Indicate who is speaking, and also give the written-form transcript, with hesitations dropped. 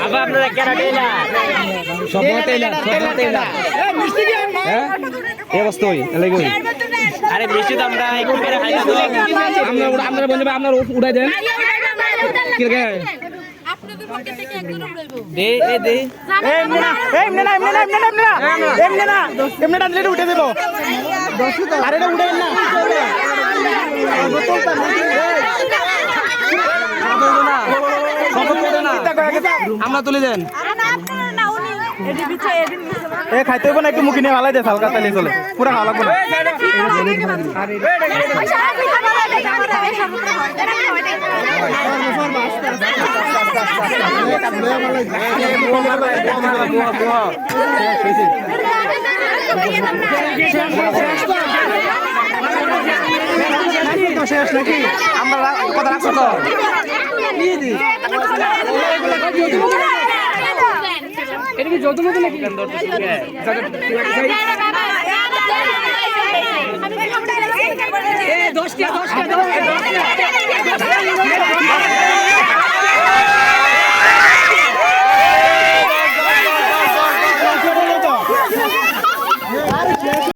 Speaker 1: আবার আপনারা কেন টেইলার
Speaker 2: সব টেইলার হ্যাঁ এই অবস্থা হই এলাই কই
Speaker 1: আরে মিষ্টি তো আমরা একটু করে খাই না তো
Speaker 2: আমরা বন্ধু আপনারা উড়াই দেন কি রে
Speaker 3: আপনাদের পকেট থেকে একদম রইব
Speaker 1: দে দে
Speaker 4: এমনি না দিলে উঠে দেবো আরে এটা উঠে না
Speaker 2: আমরা তুলে দেন
Speaker 4: এ খাইতে হবে না একটু মুখে নিয়ে ভালাই দে হালকা চালিয়ে চলে পুরো খাওয়া লাগবে না শেষ নাকি আমরা কথা রাখছো তো
Speaker 2: এটা কি যৌতুক নাকি
Speaker 3: আমি